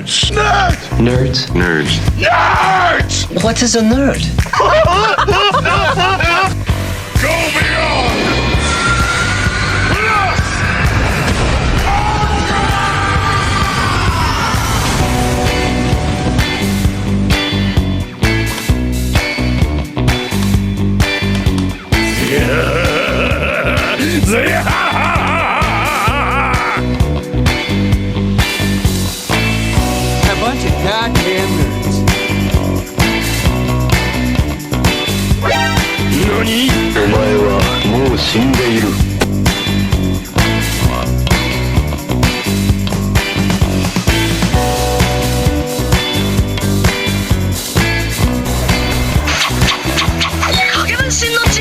Nerds! Nerds? Nerds. Nerds! What is a nerd? Go beyond! A bunch of goddamn nerds. 何？お前はもう死んでいる。影分身の術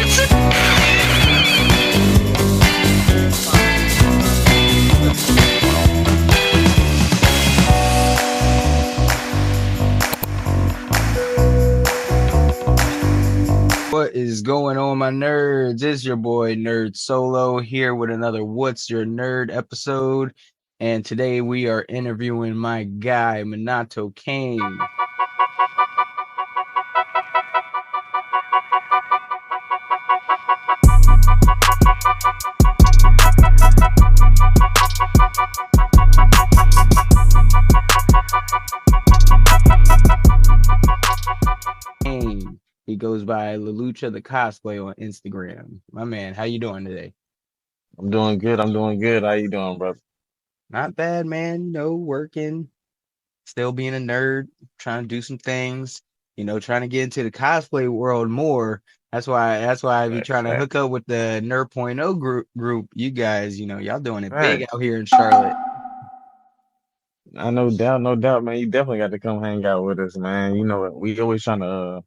What is going on, my nerds? It's your boy Nerd Solo here with another What's Your Nerd episode. And today we are interviewing my guy, Minato Cain. Cain. He goes by Lelouch the Cosplay on Instagram. My man, how you doing today? I'm doing good. How you doing, brother? Not bad, man. You know, working, still being a nerd, trying to do some things, trying to get into the cosplay world more. That's why I be trying to hook up with the Nerd.0 group. You guys, y'all doing it big out here in Charlotte. No doubt, man. You definitely got to come hang out with us, man. You know, we always trying to,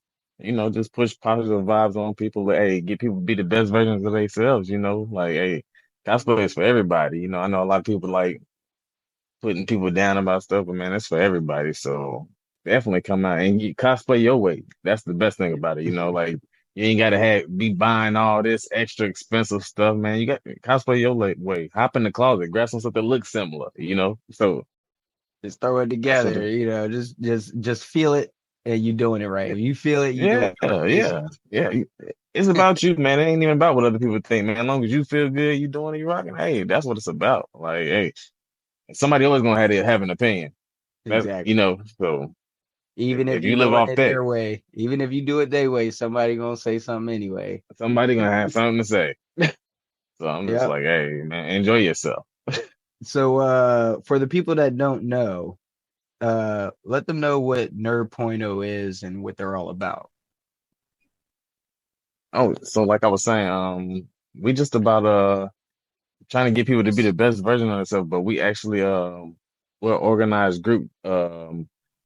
just push positive vibes on people. But, hey, get people to be the best versions of themselves. Like, hey, cosplay is for everybody. I know a lot of people like putting people down about stuff, but man, it's for everybody. So definitely come out and cosplay your way. That's the best thing about it. Like you ain't gotta be buying all this extra expensive stuff, man. You got cosplay your way. Hop in the closet, grab some stuff that looks similar. So Just throw it together, just feel it and you doing it right. If you feel it, you do it right. Yeah. It's about you, man. It ain't even about what other people think, man. As long as you feel good, you doing it, you rocking. Hey, that's what it's about. Like, hey, somebody always gonna have an opinion. Exactly. So Even if you live off that their way, even if you do it their way, somebody gonna say something anyway. somebody gonna have something to say. So I'm just like, hey, man, enjoy yourself. So for the people that don't know, let them know what Nerd.0 is and what they're all about. Oh, so like I was saying, we just about trying to get people to be the best version of themselves, but we actually we're an organized group.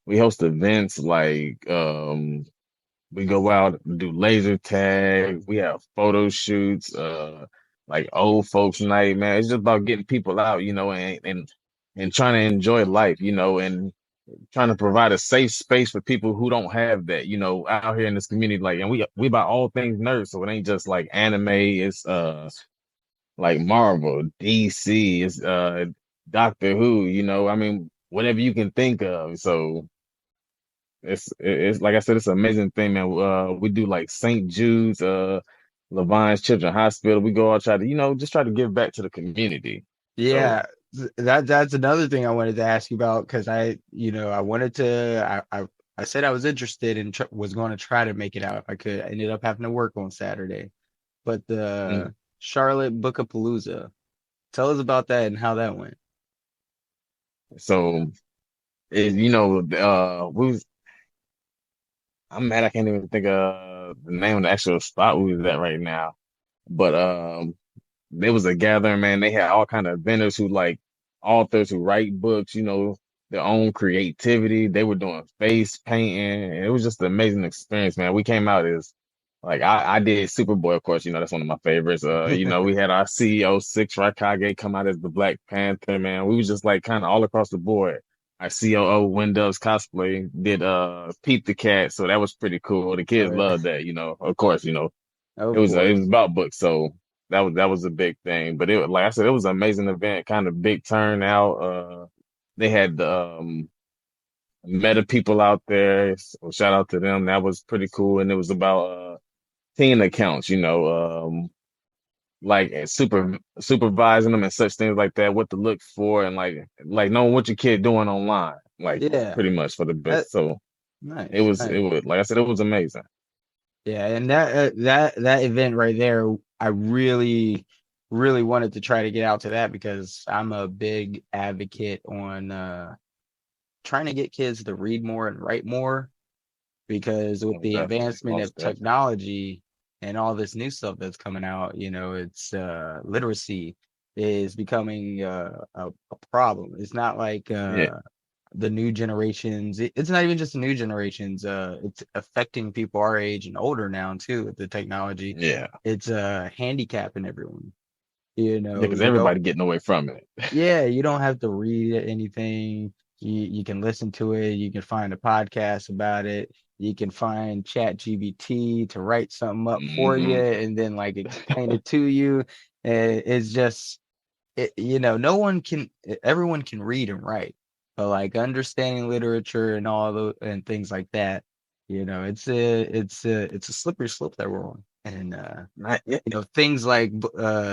We host events like we go out and do laser tag, we have photo shoots, like old folks night, man. It's just about getting people out, and trying to enjoy life, and trying to provide a safe space for people who don't have that, out here in this community. Like, and we about all things nerds, so it ain't just like anime. It's like Marvel, DC, it's Doctor Who. I mean, whatever you can think of. So it's like I said, it's an amazing thing, man. We do like St. Jude's, Levine's Children's Hospital. We go out try to, just try to give back to the community. Yeah, that's another thing I wanted to ask you about because I wanted to. I said I was interested and was going to try to make it out if I could. I ended up having to work on Saturday, but the Charlotte Bookapalooza. Tell us about that and how that went. So, I'm mad I can't even think of the name of the actual spot we was at right now. But there was a gathering, man. They had all kind of vendors who like authors who write books, their own creativity. They were doing face painting. It was just an amazing experience, man. We came out as like I did Superboy, of course, that's one of my favorites. We had our CEO Six Raikage come out as the Black Panther, man. We was just like kind of all across the board. Our COO Windows Cosplay did Pete the Cat, so that was pretty cool. The kids loved that, of course, it was about books, so that was a big thing. But it, like I said, it was an amazing event, kind of big turnout. They had Meta people out there. So shout out to them. That was pretty cool. And it was about teen accounts, like supervising them and such things like that, what to look for, and like knowing what your kid doing online, like Yeah, pretty much for the that, best. So nice, it nice. was like I said, it was amazing. Yeah, and that event right there, I really wanted to try to get out to that because I'm a big advocate on trying to get kids to read more and write more because with Most the definitely, advancement of most definitely. technology and all this new stuff that's coming out, it's literacy is becoming a problem. It's not like Yeah, the new generations. It's not even just the new generations. It's affecting people our age and older now too with the technology. yeah, It's handicapping everyone. yeah, because You don't. everybody getting away from it. Yeah, you don't have to read anything. You can listen to it. You can find a podcast about it. You can find Chat GBT to write something up for you Hmm. and then like explain it to you. And it's just no one can, everyone can read and write, but like understanding literature and all the and things like that, it's a slippery slope that we're on. And Yeah, things like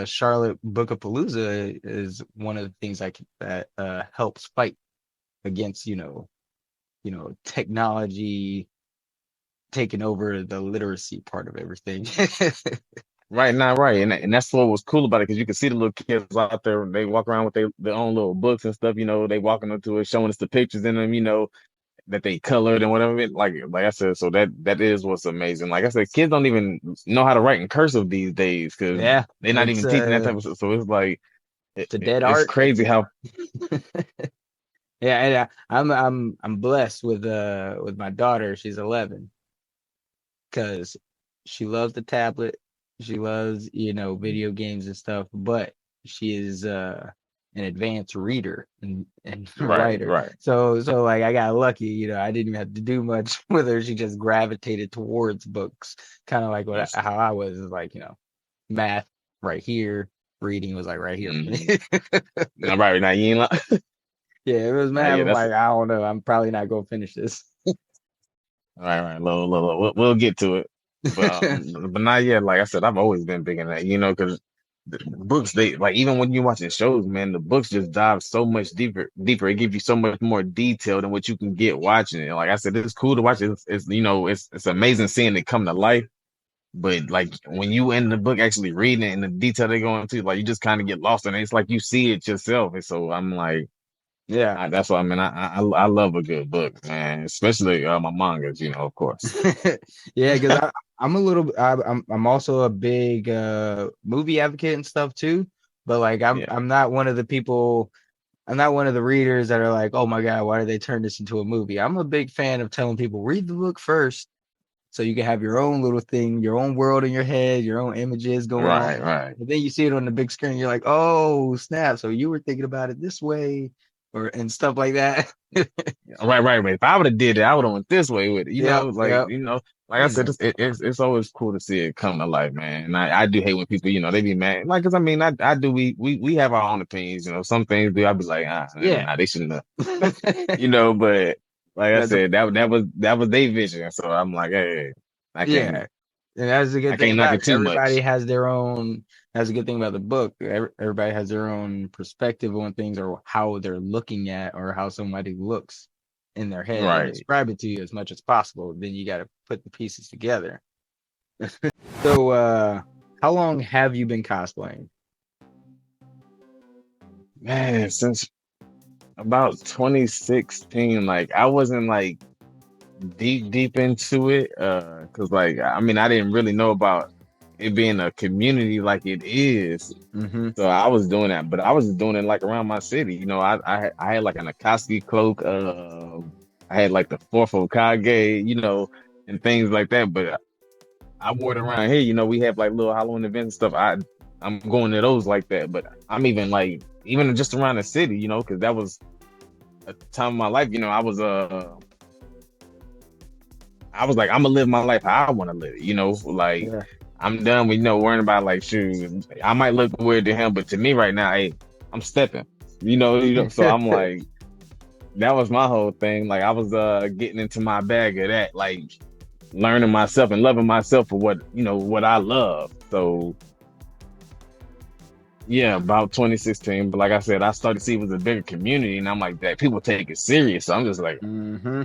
Charlotte Bookapalooza is one of the things that helps fight against technology taking over the literacy part of everything. right now, right, and that's what was cool about it because you can see the little kids out there. They walk around with their own little books and stuff. They walking up to it, showing us the pictures in them. That they colored and whatever. Like I said, so that is what's amazing. Like I said, kids don't even know how to write in cursive these days because Yeah, they're not it's even teaching that type of stuff. So it's like it's a dead it's art. crazy how Yeah, and I'm blessed with my daughter. She's 11 because she loves the tablet. She loves, video games and stuff, but she is an advanced reader and right, writer. right. So like I got lucky, I didn't even have to do much with her. She just gravitated towards books, kind of like Most, how I was like, math right here, reading was like right here for mm-hmm. me. Now, right now, you ain't like, Yeah, it was nah, math. yeah, I'm that's like, I don't know. I'm probably not gonna finish this. right. Low. We'll get to it, but not yet. Like I said, I've always been big in that, because the books they like even when you watching shows, man, the books just dive so much deeper. It gives you so much more detail than what you can get watching it. Like I said, it's cool to watch. It's amazing seeing it come to life. But like when you in the book actually reading it and the detail they go into, like you just kind of get lost in it. It's like you see it yourself. And so I'm like, Yeah. that's what I mean. I love a good book, man, especially my mangas, of course. Yeah, because I'm a little I'm also a big movie advocate and stuff too. But like Yeah, I'm not one of the people. I'm not one of the readers that are like, oh my God, why did they turn this into a movie? I'm a big fan of telling people read the book first so you can have your own little thing, your own world in your head, your own images going on. right. And then you see it on the big screen, you're like, oh snap. So you were thinking about it this way and stuff like that. Right. If I would have did it, I would have went this way with it. Yep, yep. Like I said, it's always cool to see it come to life, man. And I do hate when people, they be mad. Like, cause I mean, I do. We have our own opinions. Some things do. I be like, Yeah. nah, they shouldn't have. But like I That's said, that was their vision. So I'm like, hey, I Yeah, can't and that's the I good thing can't knock about it it. too Everybody much. has their own. That's a good thing about the book. Everybody has their own perspective on things or how they're looking at or how somebody looks in their head and Right. describe it to you as much as possible. Then you got to put the pieces together. So, how long have you been cosplaying? Man, since about 2016, like I wasn't like deep into it because like I mean I didn't really know about it being a community like it is, Mm-hmm. so I was doing that, but I was doing it like around my city. I had like an Akatsuki cloak, I had like the fourth Hokage, and things like that, but I wore it around here. We have like little Halloween events and stuff. I'm going to those like that, but I'm even just around the city, because that was a time of my life. I was like, I'm gonna live my life how I want to live it. Like Yeah. I'm done with worrying about like shoes. I might look weird to him, but to me right now, hey, I'm stepping. So I'm like, that was my whole thing. Like I was getting into my bag of that, like learning myself and loving myself for what I love. So yeah, about 2016. But like I said, I started to see it was a bigger community, and I'm like that people take it serious. So I'm just like, Mm-hmm.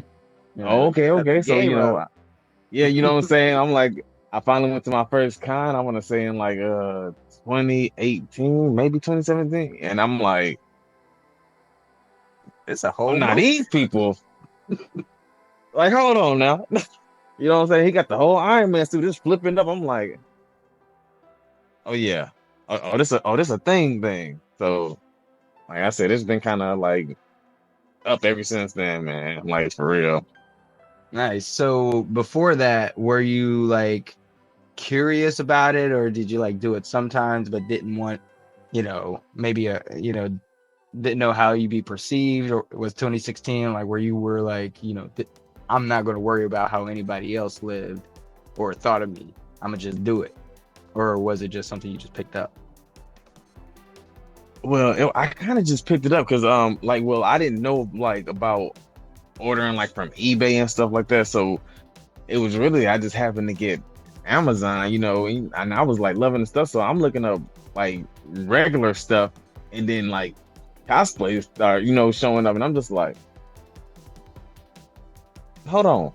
oh, okay. So Game up. yeah, you know what I'm saying. I'm like, I finally went to my first con. I want to say in like 2018, maybe 2017, and I'm like, It's a oh, whole now boat. these people. Like, hold on now. You know what I'm saying? He got the whole Iron Man suit just flipping up. I'm like, oh yeah. This a thing. So like I said, it's been kind of like up ever since then, man. Like for real. Nice. So before that, were you like curious about it, or did you like do it sometimes but didn't want, maybe didn't know how you'd be perceived? Or was 2016 like where you were like, I'm not going to worry about how anybody else lived or thought of me, I'm gonna just do it? Or was it just something you just picked up? Well, I kind of just picked it up because I didn't know like about ordering like from eBay and stuff like that. So it was really I just happened to get Amazon, and I was like loving the stuff. So I'm looking up like regular stuff, and then like cosplay start, showing up, and I'm just like, hold on.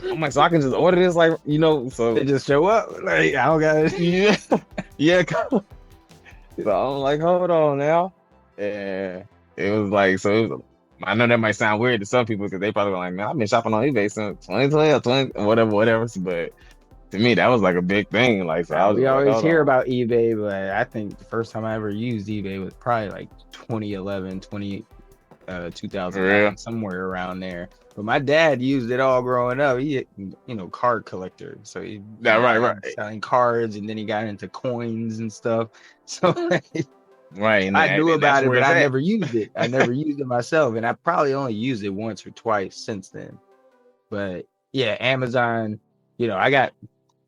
I'm like, so I can just order this, like, so They just show up, like, I don't got it. yeah, yeah. So I'm like, hold on now, and it was like, I know that might sound weird to some people because they probably were like, man, I've been shopping on eBay since 2012, whatever. But to me, that was like a big thing. Like, so I was We like, always hold hear on. about eBay, but I think the first time I ever used eBay was probably like 2011, 2009, For real. somewhere around there. But my dad used it all growing up. He, card collector, so he Yeah, right. selling cards, and then he got into coins and stuff. So Right, and, I knew and that's about it, where but it's I at. never used it. I never used it myself, and I probably only used it once or twice since then. But yeah, Amazon, I got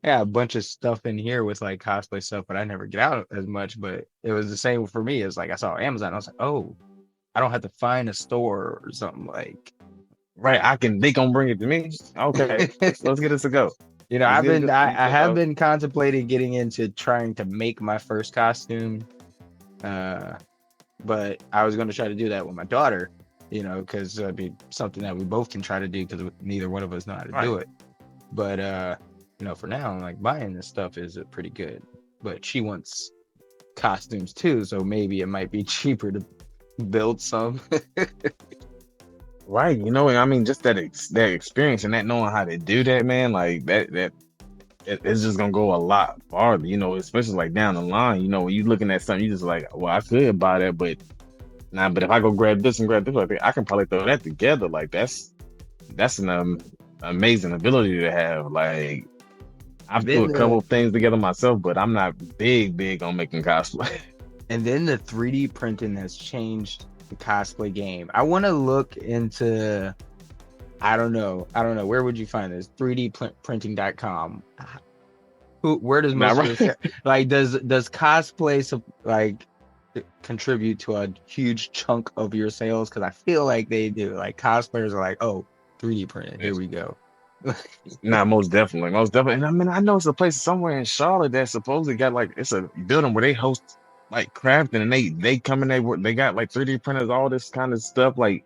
a bunch of stuff in here with like cosplay stuff, but I never get out as much. But it was the same for me. It's like I saw Amazon, I was like, oh, I don't have to find a store or something like. Right, they gonna bring it to me. Okay, let's get this a go. I have been contemplating getting into trying to make my first costume. But I was going to try to do that with my daughter, because it'd be something that we both can try to do because neither one of us know how to do it. But, for now, like buying this stuff is pretty good. But she wants costumes too, so maybe it might be cheaper to build some. Right, I mean, just that experience and that knowing how to do that, man, like it's just gonna go a lot farther, especially like down the line. When you looking at something, you just like, well, I could buy that, but if I go grab this and grab this, I can probably throw that together. Like that's an amazing ability to have. Like I've put a couple of things together myself, but I'm not big on making cosplay. And then the 3D printing has changed the cosplay game. I want to look into, I don't know. Where would you find this? 3dprinting.com. Where does most of this, like, does cosplay like contribute to a huge chunk of your sales? Because I feel like they do. Like cosplayers are like, oh, 3D printed. Here we go. Nah, most definitely. And I mean, I know it's a place somewhere in Charlotte that supposedly got like it's a building where they host like crafting, and they come in there. They got like 3D printers, all this kind of stuff. Like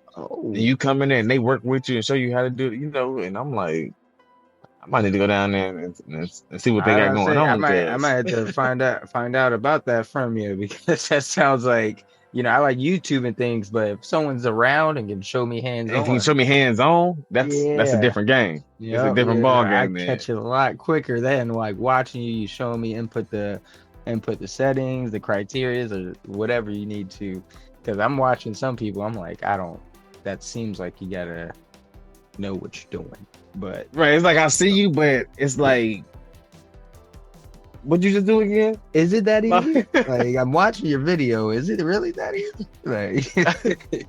you come in there and they work with you and show you how to do it. And I'm like, I might need to go down there and see what they got going on. I might have to find out about that from you, because that sounds like, I like YouTube and things, but if someone's around and can show me hands on, if you can show me hands on, that's a different game. It's a different ball game. I catch it a lot quicker than like watching you showing me input the settings, the criterias, or whatever you need to. Because I'm watching some people, I'm like, that seems like you gotta know what you're doing. But right, it's like I see you, but it's like, what'd you just do again? Is it that easy? Like, I'm watching your video. Is it really that easy? Like,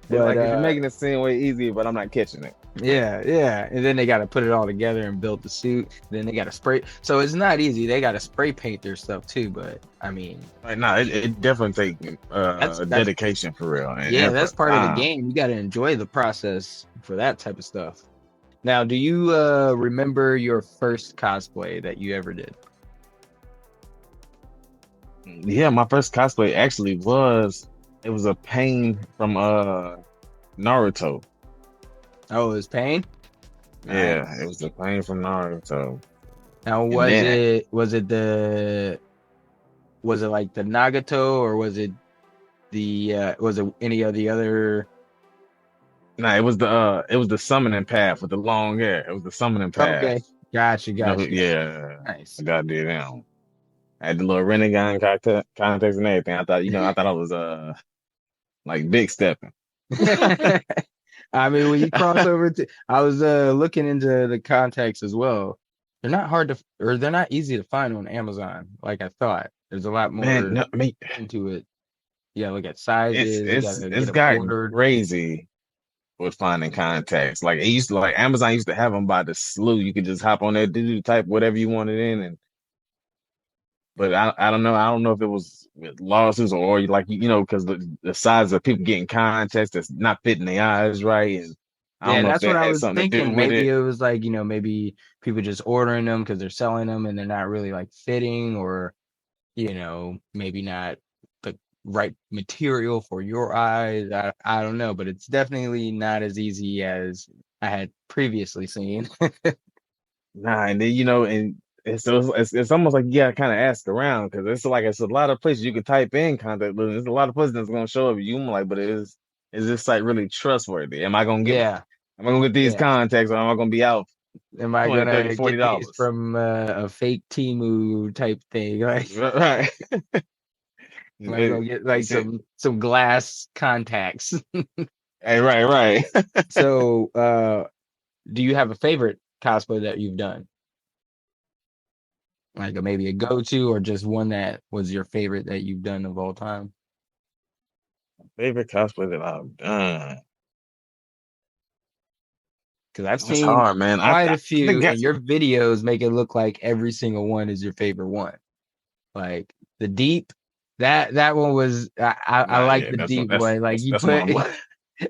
But, like if you're making it seem way easier, but I'm not catching it. Yeah. And then they got to put it all together and build the suit. Then they got to spray. So it's not easy. They got to spray paint their stuff too. But I mean, Like, no, it definitely take that's dedication for real and yeah, that's effort. part of the game. You got to enjoy the process for that type of stuff. Now, do you remember your first cosplay that you ever did? Yeah, my first cosplay actually it was a Pain from Naruto. Oh, it was Pain. Yeah, Nice. it was the Pain from Naruto. Now, And then was it like the Nagato, or was it any of the other? nah, it was the summoning path with the long hair. It was the summoning path. Okay, gotcha, You know, gotcha, gotcha. yeah, Nice. I got to do them. I had the little Renegade context and everything. I thought I was like big stepping. I mean, when you cross over to, I was looking into the contacts as well. They're not hard to, or they're not easy to find on Amazon, like I thought. There's a lot Man, more no, I mean, into it. You gotta look at sizes. You gotta it's get them got ordered. crazy with finding contacts. Like it used to, like Amazon used to have them by the slew. You could just hop on there, do type whatever you wanted in, and but I don't know. I don't know if it was with lawsuits or like because the size of people getting contacts that's not fitting their eyes right, and I don't Yeah, know if that's what that I had was something to do thinking. with Maybe it. it was like, maybe people just ordering them because they're selling them and they're not really like fitting, or, maybe not the right material for your eyes. I don't know, but it's definitely not as easy as I had previously seen. Nah, and then and it's almost like you gotta kind of ask around because it's a lot of places you can type in contact, but there's a lot of places that's gonna show up. You like, but is this site really trustworthy? Yeah, Am I gonna get these yeah. contacts or am I gonna be out Am I 20, 30, gonna 40 get these dollars? from a fake Temu type thing? Like, Right. am I gonna get like It's it. some glass contacts? Hey, right. So, do you have a favorite cosplay that you've done? Like maybe a go-to, or just one that was your favorite that you've done of all time? Favorite cosplay that I've done. Because I've That's seen hard, man. quite a I think few, and that's your videos make it look like every single one is your favorite one. Like the deep, that one was I nah, like yeah, the deep one. Like you that's my put,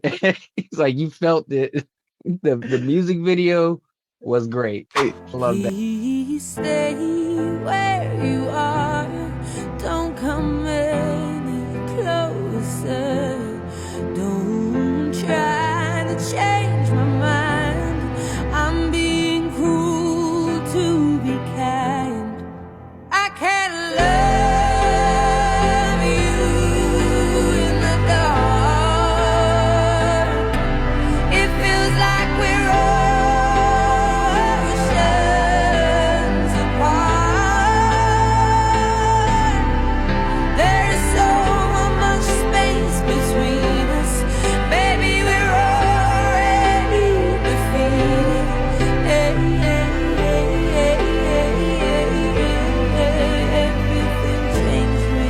it's like you felt it. The music video was great. hey, I love that. Please stay where you are. Don't come any closer. Don't try to change my mind. I'm being cruel to be kind. I can't love you in the dark. It feels like we're oceans apart. There is so much space between us. Baby, we're already defeated. Everything changed me.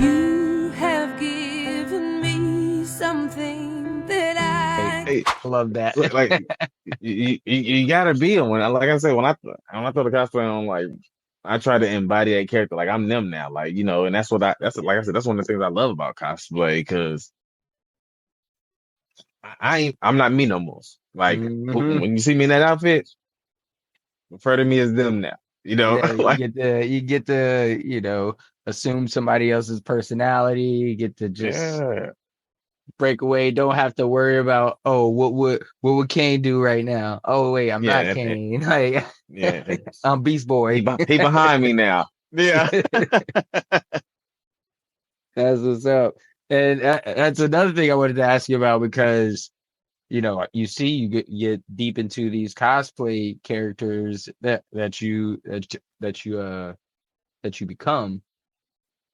You have given me something that I hey, I love that. like you gotta be on when like I said when I throw the cosplay on like I try to embody that character like I'm them now like and that's like I said that's one of the things I love about cosplay because I'm not me no more like Hmm. when you see me in that outfit refer to me as them now Yeah, like you get to, assume somebody else's personality. You get to just yeah break away. Don't have to worry about, oh, what would Cain do right now? Oh wait, I'm not yeah Cain. Like yeah I'm Beast Boy. he behind me now yeah That's what's up. And that's another thing I wanted to ask you about, because you get deep into these cosplay characters that you become,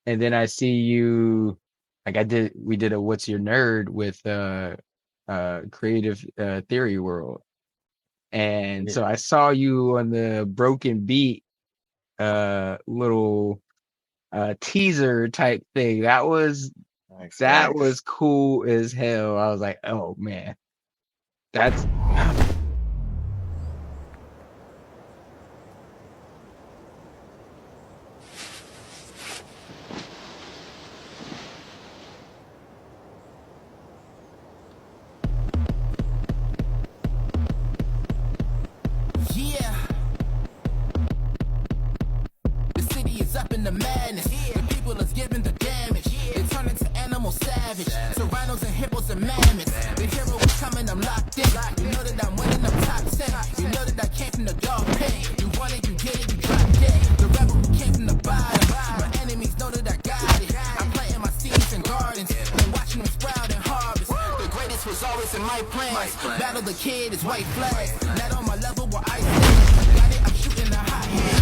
and then I see you, like we did a what's your nerd with creative theory world, and yeah so I saw you on the Broken Beat little teaser type thing. That was Facts, That was facts. cool as hell. I was like, oh man, that's Yeah. The city is up in the madness. The people is giving the damage. They turn into animal savage. Serranos and hippos and mammoths. The hero is coming, I'm locked in. You know that I'm winning, I'm top 10. You know that I came from the dog pen. You want it, you get it, you drop dead. The rebel who came from the bottom. My enemies know that I got it. I'm planting my seeds in gardens. And watching them sprout and harvest. The greatest was always in my plans. Battle the kid is white flag. Not on my level where I stand. Got it, I'm shooting a hot hand.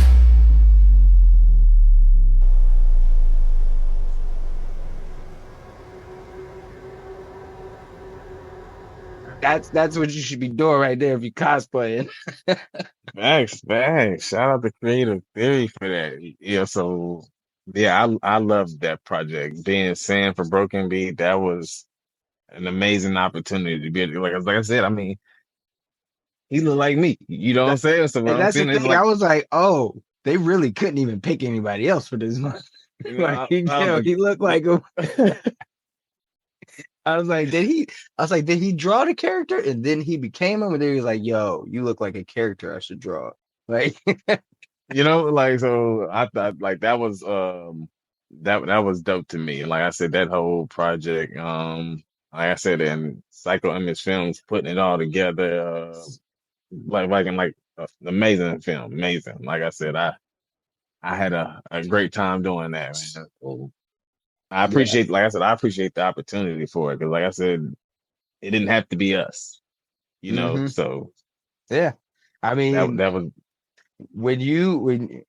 that's what you should be doing right there if you cosplaying. Facts, facts. Shout out to Creative Theory for that. Yeah, so yeah, I love that project. Being Sam for Broken Beat, that was an amazing opportunity to be like I said, I mean, he looked like me. You know what I'm saying? So when And I'm that's the seeing it thing. I like, was like, oh, they really couldn't even pick anybody else for this one. you know, Like, I was he looked like him. like, I was like, did he? I was like, did he draw the character? And then he became him, and then he was like, yo, you look like a character I should draw. Like, you know, like so I thought like that was that was dope to me. Like I said, that whole project, like I said, in Psycho Image Films putting it all together, amazing film, amazing. Like I said, I had a great time doing that, man. So I yeah. appreciate, like I said, I appreciate the opportunity for it because, like I said, it didn't have to be us, you know. hmm So Yeah. I that mean, that was when you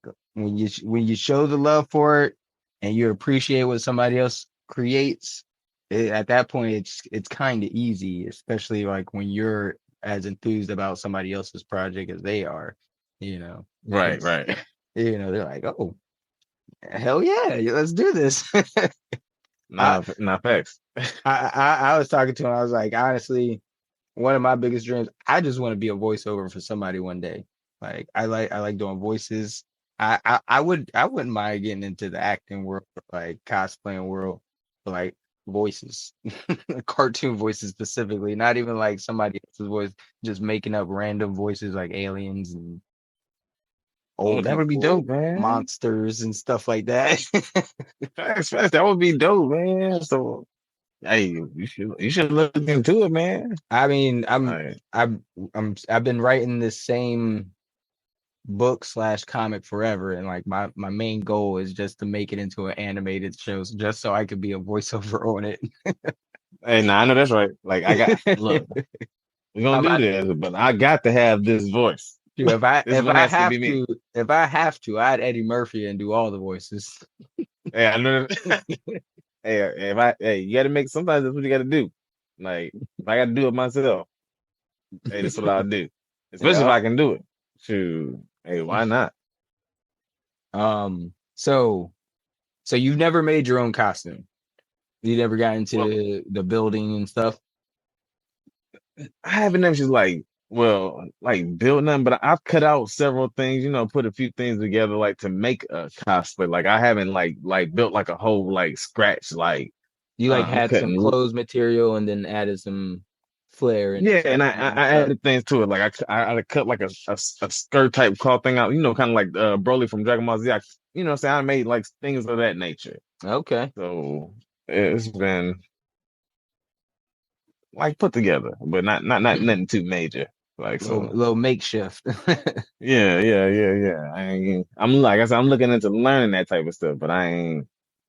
show the love for it and you appreciate what somebody else creates, at that point it's kind of easy, especially like when you're as enthused about somebody else's project as they are, you know. right, It's right. they're like, oh hell yeah, let's do this. I, Nah, facts. I was talking to him. I was like, honestly, one of my biggest dreams, I just want to be a voiceover for somebody one day. Like I like doing voices. I wouldn't mind getting into the acting world, like cosplaying world, but like voices, cartoon voices specifically, not even like somebody else's voice, just making up random voices like aliens and Oh, that would be dope, old man. monsters and stuff like that. Facts, facts. That would be dope, man. So, hey, you should look into it, man. I mean, Like, I've been writing this same book slash comic forever, and like my main goal is just to make it into an animated show, just so I could be a voiceover on it. hey, nah, I know that's right. Like, look, we're I'm gonna about do this, but I got to have this voice. to This one has to be me. if I have to, I'd Eddie Murphy and do all the voices. Hey, I know. Hey, you got to make. Sometimes that's what you got to do. Like, if I got to do it myself, hey, that's what I'll do. Especially if Yeah. I can do it. Shoot, hey, why not? So you've never made your own costume. You never got Well, into the building and stuff. I haven't actually like built nothing, but I've cut out several things, put a few things together like to make a cosplay. Like I haven't like built like a whole like scratch like You like I'm had some cutting. clothes material and then added some flair and Yeah, and and I stuff. added things to it. Like I cut like a skirt type cloth thing out, kind of like Broly from Dragon Ball Z. What I'm saying, I made like things of that nature. Okay. So it's been like put together, but not nothing too major. Like so. Little makeshift. Yeah. I'm like I said, I'm looking into learning that type of stuff, but Hey,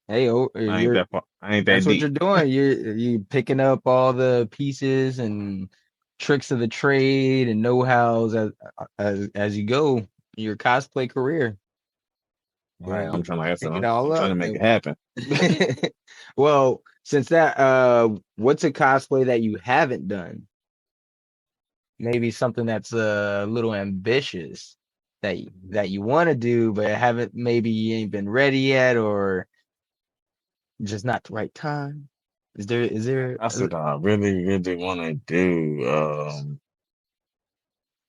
I ain't that far, I ain't that that's what you're deep. doing. You picking up all the pieces and tricks of the trade and know-hows as you go your cosplay career. Right. I'm trying like I said, Pick it I'm all trying up. to make it happen. Well, since that, what's a cosplay that you haven't done? Maybe something that's a little ambitious that you want to do, but haven't maybe you ain't been ready yet, or just not the right time. Is there That's what I really, really want to do.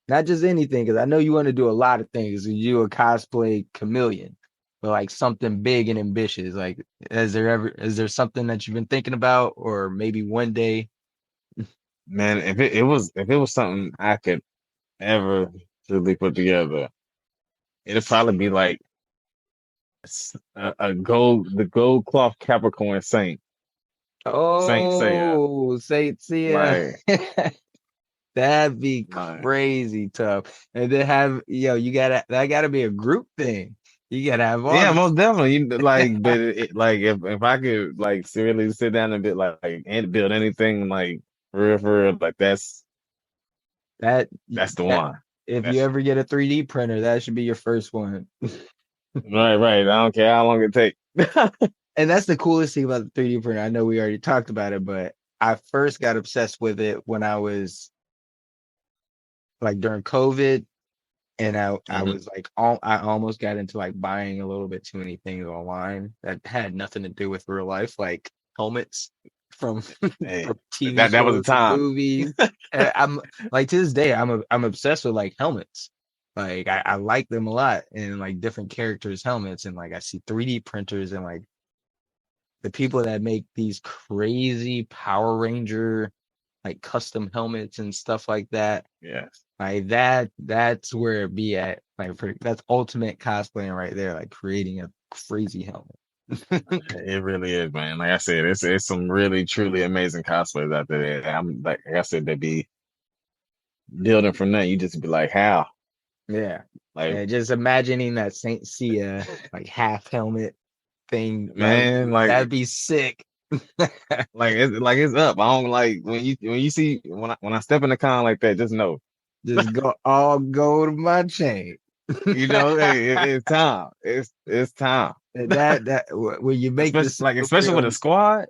not just anything? Because I know you want to do a lot of things. You a cosplay chameleon, but like something big and ambitious. Like, is there something that you've been thinking about, or maybe one day? Man, if it was something I could ever really put together, it'd probably be like the gold cloth Capricorn Saint Seiya. Oh, Saint Sia. Like, That'd be like, crazy tough. And then that gotta be a group thing. You gotta have all yeah, the most definitely. Like, but like if I could like seriously sit down and and build anything like for real, like that that's the that one. if you That's ever get a 3D printer, that should be your first one. right. I don't care how long it take. And that's the coolest thing about the 3D printer. I know we already talked about it, but I first got obsessed with it when I was like during COVID, and I Mhm. was like I almost got into like buying a little bit too many things online that had nothing to do with real life, like helmets from Hey, from TV that was the shows and time. movies. And I'm like to this day I'm obsessed with like helmets. Like I like them a lot, and like different characters' helmets, and like I see 3D printers and like the people that make these crazy Power Ranger like custom helmets and stuff like that. Yes, Like that's where it be at. Like that's ultimate cosplaying right there, like creating a crazy helmet. it really is, man. Like I said, it's some really truly amazing cosplays out there. I'm like I said, they be building from that. You just be like, how? Yeah. Like, And just imagining that Saint Sia like half helmet thing, man, that'd be sick. it's up. I don't like when you see when I step in the con like that, just know, Just go all gold of my chain. hey, it's time. It's time. When you make this Especially with a squad.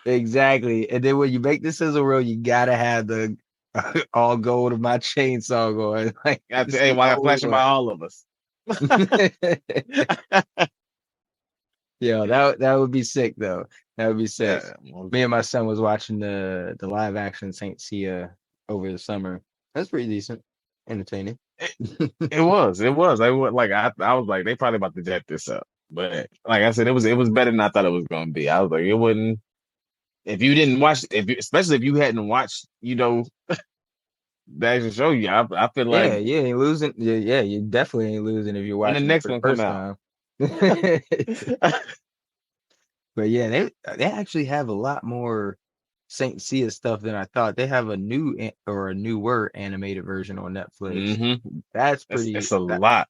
exactly, and then when you make the sizzle reel, you gotta have the all gold of my chainsaw going. Like it's Hey, the why I only flashing by way. all of us? Yeah, that would be sick though. That would be sick. Yeah, Me and my son was watching the live action Saint Sia over the summer. That's pretty decent, entertaining. it was. I was like, they probably about to jack this up. But like I said, it was better than I thought it was gonna be. I was like, it wouldn't if you didn't watch especially if you hadn't watched, the actual show. Yeah, I feel like Yeah, you ain't losing. Yeah, you definitely ain't losing if you're when the watching it next for the one come first out. time. But yeah, they actually have a lot more Saint Seiya stuff than I thought. They have a or a newer animated version on Netflix. That's pretty. It's a lot.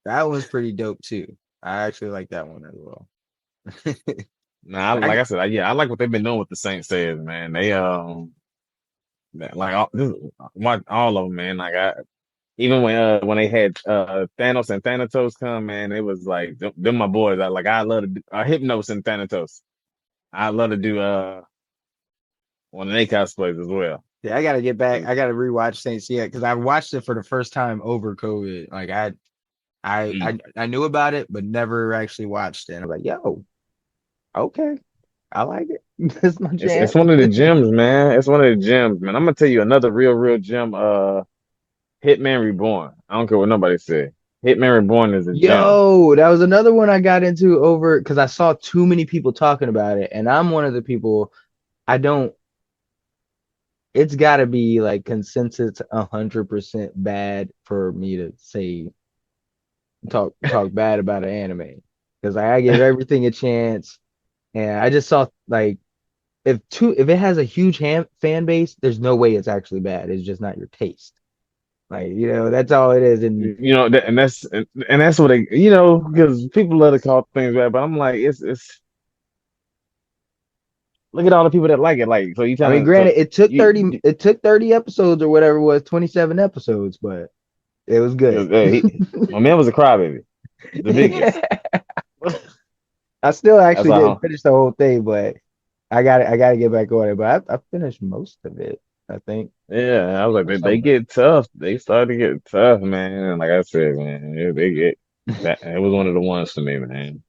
That one's pretty dope too. I actually like that one as well. Nah, But like I said, I like what they've been doing with the Saints says, man. They like all of them, man. Even when they had Thanos and Thanatos come, man, it was like them my boys. I love to do Hypnos and Thanatos. I love to do one of their cosplays as well. yeah, I gotta get back. I gotta rewatch Saint Seiya because I watched it for the first time over COVID. Like I knew about it, but never actually watched it. And I'm like, yo, okay, I like it. That's my It's jam. one of the gems, man. It's one of the gems, man. I'm gonna tell you another real gem. Hitman Reborn. I don't care what nobody say. Hitman Reborn is a gem. Yo, that was another one I got into over because I saw too many people talking about it, and I'm one of the people I don't. It's got to be like consensus 100% bad for me to say talk bad about an anime because I give everything a chance, and I just saw like if it has a huge fan base, there's no way it's actually bad. It's just not your taste. Like that's all it is. And And that's what they, because people love to call things bad, but I'm like, it's look at all the people that like it. Like, so you I mean, trying to, so granted, you, it took 30 episodes or whatever it was, 27 episodes, but it was good. my man was a crybaby, the biggest. I still That's actually didn't all. finish the whole thing, but I gotta get back on it. But I finished most of it, I think. Yeah, I was like, Or they somewhere. get tough. They start to get tough, man. And like I said, man, they get that. It was one of the ones for me, man.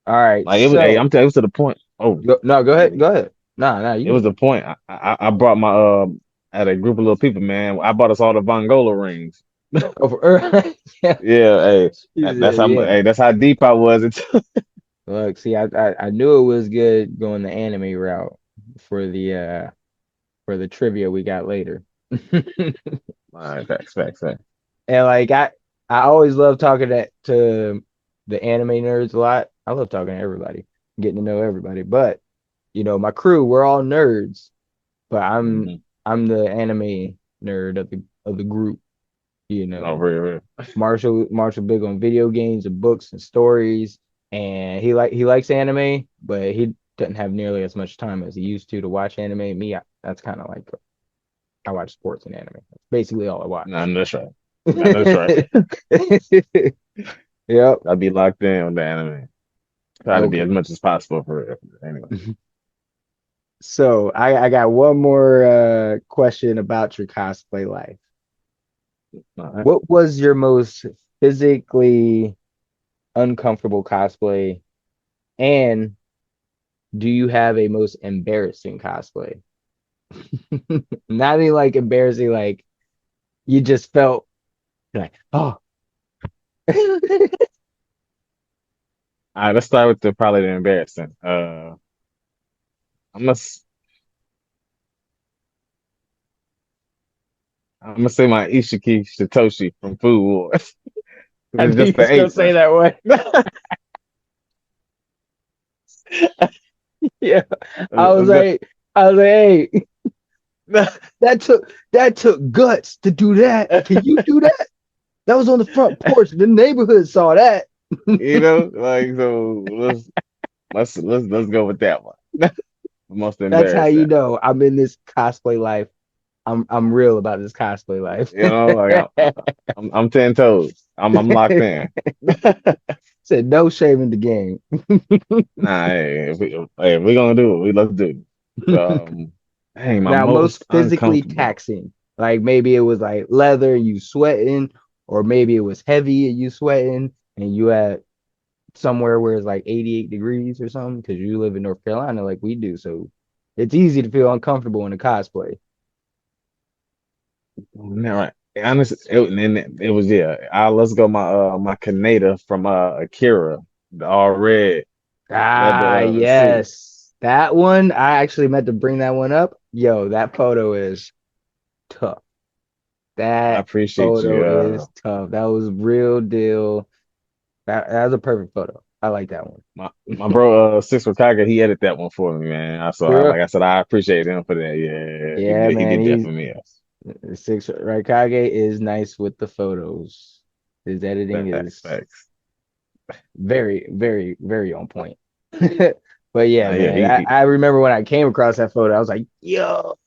All right, Like it was, hey, so I'm telling you, it was to the point. Oh, No, go ahead. Go ahead. Nah, it you was good. the point. I brought my at a group of little people, man. I bought us all the Vongola rings. Go for yeah. Yeah, hey, that's how Yeah. hey, that's how deep I was into. Look, see, I knew it was good going the anime route for the trivia we got later. All right, facts. And like I always love talking to the anime nerds a lot. I love talking to everybody, getting to know everybody. But my crew, we're all nerds, but I'm Mm-hmm. I'm the anime nerd of the group. You No, know, real. Marshall big on video games and books and stories, and he likes anime, but he doesn't have nearly as much time as he used to watch anime. That's kind of like I watch sports and anime. That's basically all I watch. No, that's right. No, that's right. Yep. I'd be locked in on the anime. Try to be as Okay. much as possible for it. Anyway. So I got one more question about your cosplay life. All right. What was your most physically uncomfortable cosplay? And do you have a most embarrassing cosplay? Not even like embarrassing, like you just felt like, oh. All right, let's start with probably the embarrassing. I'm gonna s- I'm gonna say my Ishiki Satoshi from Food Wars. I It's knew you just the was gonna eight, say man. that one. Yeah. I was Just- like, hey, that took guts to do that. Can you do that? That was on the front porch. The neighborhood saw that. like so. Let's go with that one. Most That's how you embarrassing. know I'm in this cosplay life. I'm real about this cosplay life. Like I'm 10 toes. I'm locked in. Said no shame in the game. Nah, hey, if we gonna do it, let's do it. Dang, my Now, most most physically uncomfortable. taxing, like maybe it was like leather and you sweating, or maybe it was heavy and you sweating, and you at somewhere where it's like 88 degrees or something, because you live in North Carolina like we do. So it's easy to feel uncomfortable in a cosplay. All right. Honestly, it was yeah. Let's go my Kaneda from Akira, the all red Ah, leather suit. yes. That one, I actually meant to bring that one up. Yo, that photo is tough. I That appreciate you. photo is tough. That was real deal. That was a perfect photo. I like that one. My bro Six Kage, he edited that one for me, man. For Like I said, I appreciate him for that. Yeah, Yeah, he man. did that He's for me. Yes. Six Raikage is nice with the photos. His editing is Facts. very, very, very on point. But yeah, Yeah, man. I remember when I came across that photo, I was like, yo.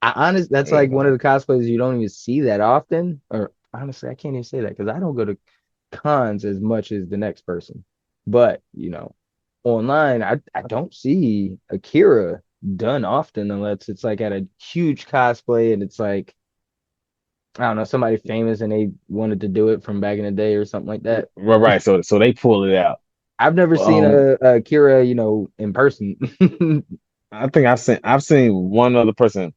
That's like one of yeah. the cosplays you don't even see that often. Or honestly, I can't even say that because I don't go to cons as much as the next person. But, online, I don't see Akira done often unless it's like at a huge cosplay and it's like, I don't know, somebody famous and they wanted to do it from back in the day or something like that. Right. So they pull it out. I've never seen a Akira, in person. I think I've seen one other person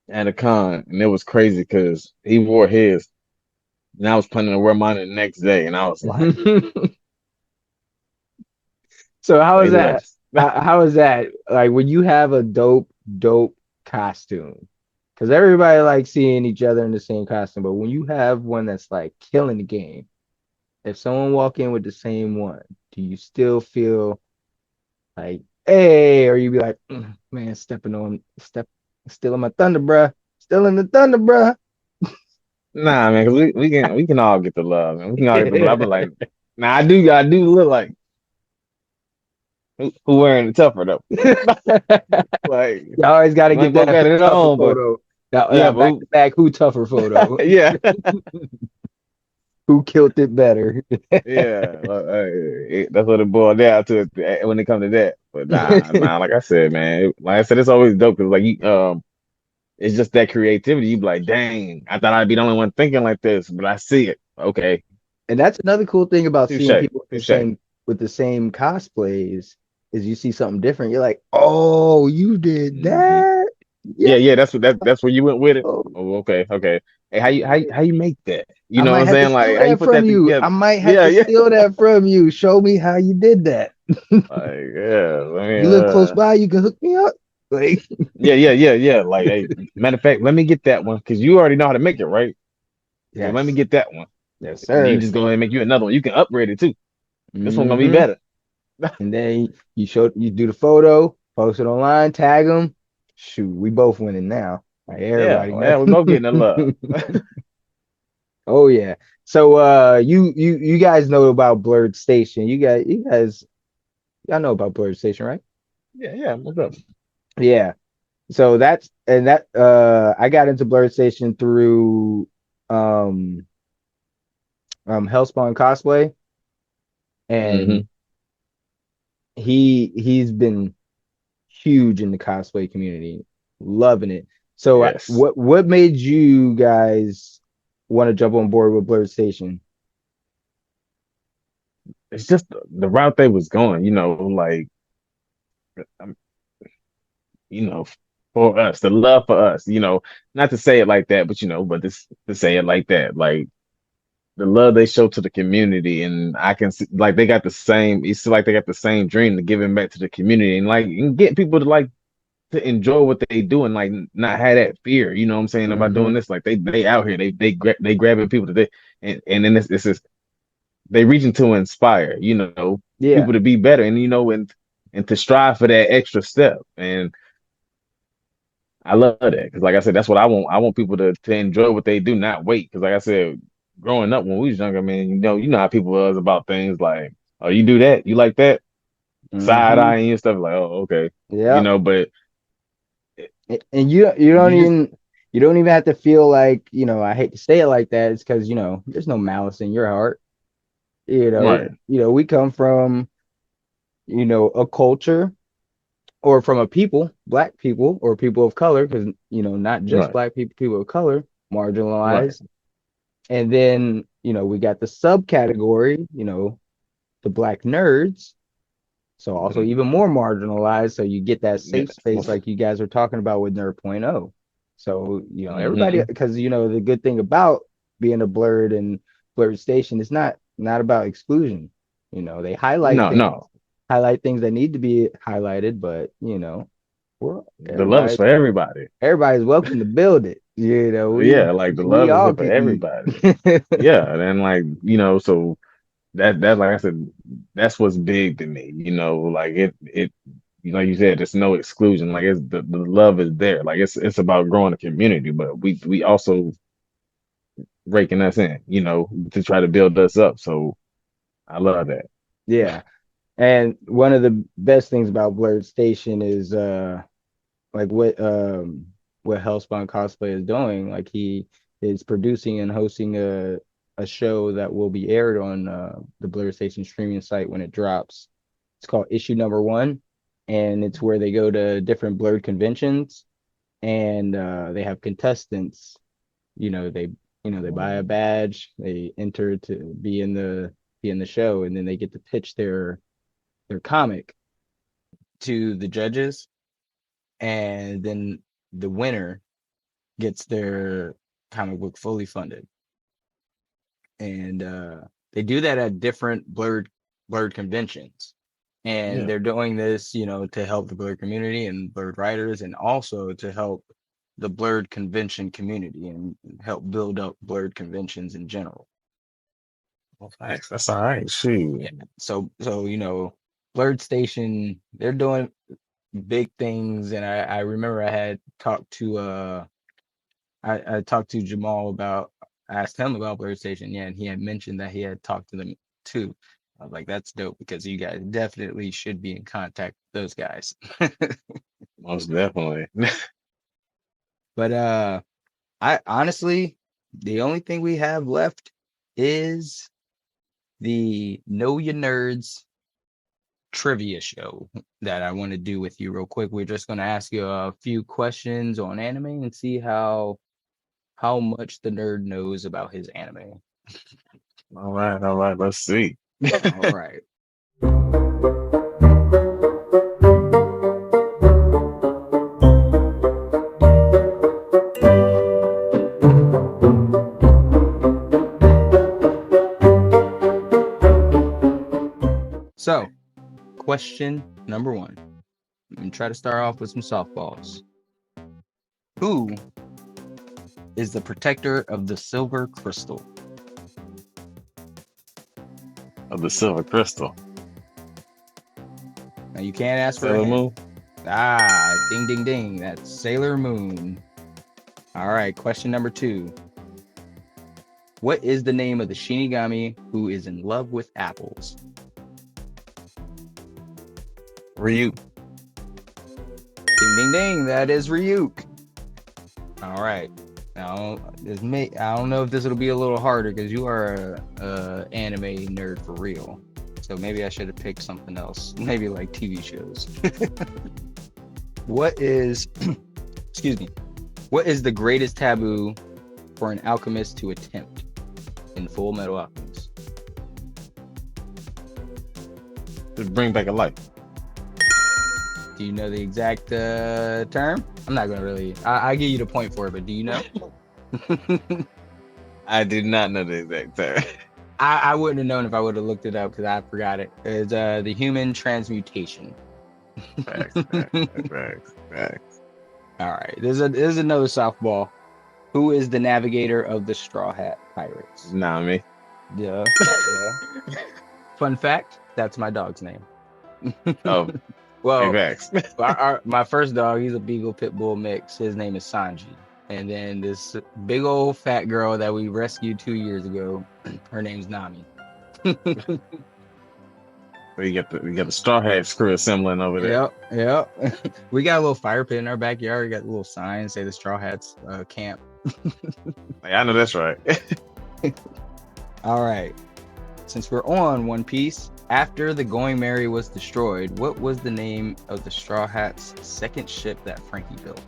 at a con, and it was crazy because he wore his, and I was planning to wear mine the next day, and I was like, So how is say that? less. How is that? Like when you have a dope costume, because everybody likes seeing each other in the same costume, but when you have one that's like killing the game, if someone walk in with the same one, do you still feel like, hey, or you be like, man, stealing my thunder, bruh, stealing the thunder, bruh. Nah, man, because we can all get the love, man. We can all get the love. But like, nah, I do look like who wearing the tougher though. Like, You always got to might get both that got who it tougher on, but photo. That, yeah, that but back to back who tougher photo. yeah, Who killed it better? yeah. That's what it boiled down to when it comes to that. But nah. Like I said, man, like I said, it's always dope because like it's just that creativity. You be like, dang, I thought I'd be the only one thinking like this, but I see it. Okay, And that's another cool thing about seeing touche, people with the touche. same cosplays is you see something different. You're like, oh, you did Hmm. that? Yeah. Yeah, that's where you went with it. Oh, Oh, okay, okay. Hey, how you make that? You I know what might I'm have to saying? Like steal how you that put from that you. I together? might have Yeah, to yeah. steal that from you. Show me how you did that. Like, yeah, I mean, You live close by, you can hook me up. Like, yeah. Like, hey, matter of fact, let me get that one because you already know how to make it, right? So let me yes, get that one, yes, and you sir. just go ahead and make you another one. You can upgrade it too. This one gonna be Hmm. better. And then you do the photo, post it online, tag them. Shoot, we both winning now. Like Yeah, everybody yeah, we both getting the knows. love. Oh yeah. So you guys know about Blurred Station. You guys y'all know about Blurred Station, right? Yeah. What's up? Yeah. So I got into Blurred Station through um Hellspawn Cosplay, Hmm. and he's been huge in the cosplay community, loving it. So Yes, what made you guys want to jump on board with Blurred Station? it's just the route they was going. Like um, you know, for us, the love for us. Not to say it like that, but but this to say it like that, like the love they show to the community, and I can see like they got the same. It's like they got the same dream to giving back to the community, and like and get people to like to enjoy what they do and like not have that fear. You know what I'm saying about Hmm. doing this? Like they out here, they grabbing people to and then this is they reaching to inspire. Yeah. People to be better, and and to strive for that extra step. And I love that because, like I said, that's what I want. I want people to enjoy what they do, not wait. Because, like I said, growing up when we was younger, man, you know how people was about things like, oh, you do that, you like that, side Hmm. eyeing and stuff. Like, oh, okay, Yeah. but And you don't you just even have to feel like, I hate to say it like that. It's because, there's no malice in your heart. right, We come from, a culture or from a people, black people or people of color, because not just right, black people, people of color, right, marginalized. And then, we got the subcategory, the black nerds. So also mm, even more marginalized. So you get that yeah, safe space like you guys are talking about with Nerd Point oh. So, everybody, hmm, because the good thing about being a blurred and blurred station is not about exclusion. They no, no, highlight things that need to be highlighted, but we're the love is for everybody. everybody's welcome to build it. Yeah, like the We love is all there for can eat. everybody. Yeah, and then like so that like I said, that's what's big to me. Like it like you said, there's no exclusion. Like it's the love is there. Like it's about growing a community, but we also raking us in, to try to build us up. So I love that. Yeah. And one of the best things about Blurred Station is like what Hellspawn Cosplay is doing. Like he is producing and hosting a show that will be aired on the Blurred Station streaming site when it drops. It's called Issue Number One, and it's where they go to different blurred conventions and they have contestants. They buy a badge, they enter to be in the show, and then they get to pitch their comic to the judges, and then the winner gets their comic book fully funded. And they do that at different blurred conventions. And Yeah. they're doing this, to help the blurred community and blurred writers, and also to help the blurred convention community and help build up blurred conventions in general. Well, thanks. That's all right. Shoot. Yeah. So Blurred Station, they're doing big things, and I remember I had talked to I talked to Jamal about asked him about Blurred Station, yeah, and he had mentioned that he had talked to them too. I was like, that's dope because you guys definitely should be in contact with those guys. Most definitely. But I honestly, the only thing we have left is the Know Your Nerds trivia show that I want to do with you real quick. We're just going to ask you a few questions on anime and see how much the nerd knows about his anime. All right. Let's see. All right. So, question number 1. I'm going to try to start off with some softballs. Who is the protector of the silver crystal? Of the silver crystal. Now, you can't ask for a Sailor hint. Moon. Ding, ding, ding. That's Sailor Moon. All right, question number 2. What is the name of the Shinigami who is in love with apples? Ryuk. Ding, ding, ding. That is Ryuk. All right. Now, I don't know if this will be a little harder because you are a anime nerd for real. So maybe I should have picked something else. Maybe like TV shows. What is, excuse me, what is the greatest taboo for an alchemist to attempt in Full Metal Alchemist? To bring back a life. Do you know the exact term? I'm not gonna really. I give you the point for it, but do you know? I did not know the exact term. I wouldn't have known if I would have looked it up because I forgot it. It's the human transmutation. Facts. All right, there's another softball. Who is the navigator of the Straw Hat Pirates? Nami. Yeah. Fun fact: that's my dog's name. Oh, Well, facts. my first dog, he's a Beagle Pit Bull mix. His name is Sanji. And then this big old fat girl that we rescued 2 years ago, her name's Nami. So you got the Straw Hat crew assembling over there. Yep. We got a little fire pit in our backyard. We got a little sign say the Straw Hats camp. Like, I know that's right. All right. Since we're on One Piece, after the Going Merry was destroyed, what was the name of the Straw Hats' second ship that Frankie built?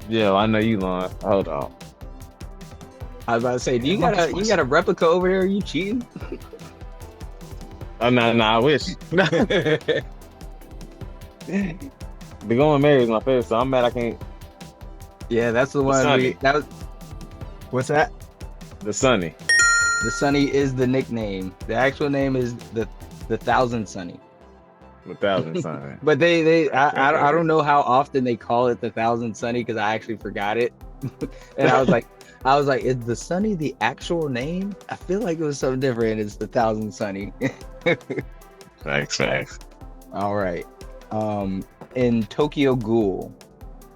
Yeah, I know you lying. Hold on. I was about to say, you got a replica over there? Are you cheating? Oh, no, I wish. The Going Merry is my favorite, so I'm mad I can't. Yeah, that's the one. Sunny. What's that? The Sunny. The Sunny is the nickname. The actual name is the Thousand Sunny. The Thousand Sunny. But I don't know how often they call it the Thousand Sunny because I actually forgot it. And I was like, is the Sunny the actual name? I feel like it was something different. It's the Thousand Sunny. Facts. All right. In Tokyo Ghoul,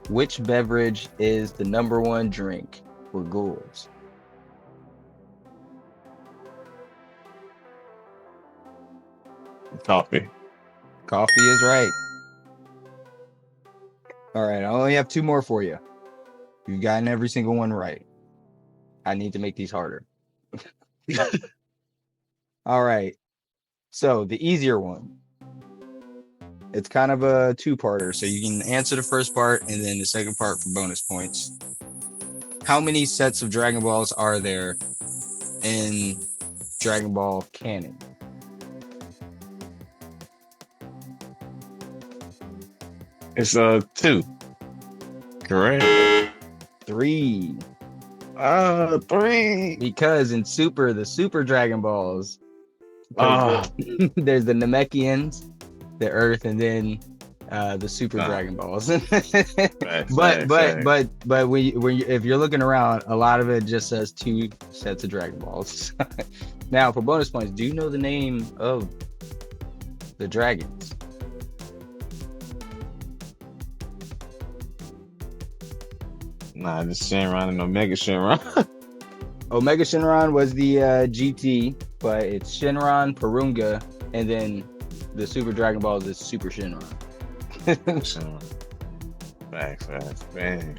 which beverage is the #1 drink for ghouls? Coffee. Coffee is right. All right, I only have 2 more for you. You've gotten every single one right. I need to make these harder. All right. So the easier one. It's kind of a 2-parter, so you can answer the first part and then the second part for bonus points. How many sets of Dragon Balls are there in Dragon Ball canon? It's 2. Correct. 3. 3. Because in the Super Dragon Balls, there's the Namekians, the Earth, and then the Super Dragon Balls. But if you're looking around, a lot of it just says 2 sets of Dragon Balls. Now, for bonus points, do you know the name of the dragons? Nah, just Shenron and Omega Shenron. Omega Shenron was the GT, but it's Shenron, Porunga, and then the Super Dragon Balls is Super Shenron. Facts, bang.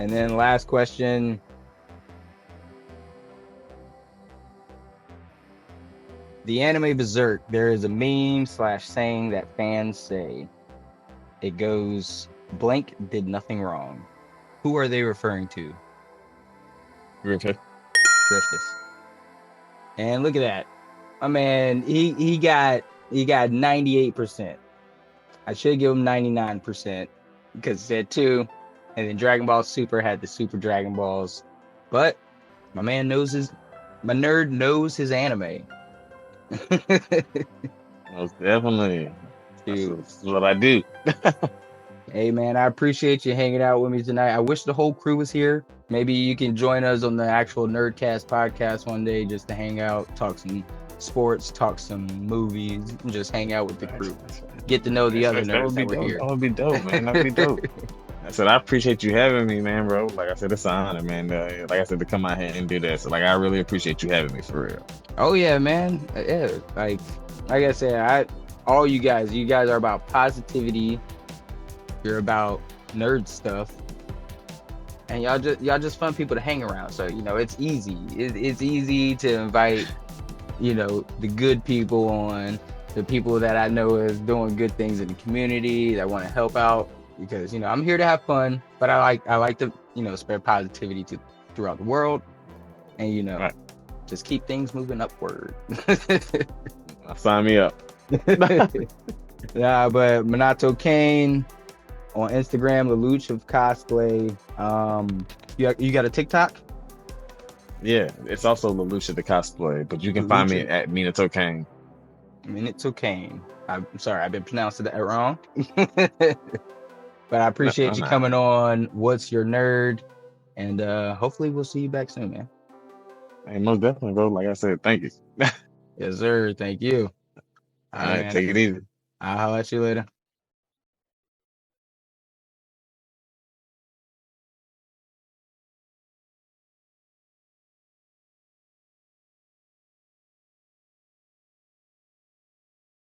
And then last question. The anime Berserk, there is a meme/saying that fans say. It goes, blank did nothing wrong. Who are they referring to? Griffith. And look at that. My man, he got 98%. I should give him 99% because it said 2. And then Dragon Ball Super had the Super Dragon Balls. But my man knows his My nerd knows his anime. Most definitely. Dude. That's what I do. Hey man, I appreciate you hanging out with me tonight. I wish the whole crew was here. Maybe you can join us on the actual Nerdcast podcast one day just to hang out, talk some sports, talk some movies, and just hang out with the crew. Get to know the other That nerds would be that were dope. here. That would be dope, man. That would be dope. I said, I appreciate you having me, man, bro. Like I said, it's an honor, man. Like I said, to come out here and do that. So, like, I really appreciate you having me for real. Oh yeah, man. Yeah, like I said, all you guys are about positivity. You're about nerd stuff, and y'all just fun people to hang around. So it's easy. It's easy to invite the good people on, the people that I know is doing good things in the community that want to help out, because I'm here to have fun, but I like to spread positivity throughout the world, and Right. just keep things moving upward. Sign me up. Yeah, but Minato Cain on Instagram, Lelouch of Cosplay. You got a TikTok? Yeah, it's also Lelouch the Cosplay, but you can find me at Minato Cain. Minato Cain. I'm sorry, I've been pronouncing that wrong. But I appreciate you coming on. What's your nerd? And hopefully we'll see you back soon, man. Hey, most definitely, bro. Like I said, thank you. Yes, sir. Thank you. All right, take it easy. I'll holler at you later.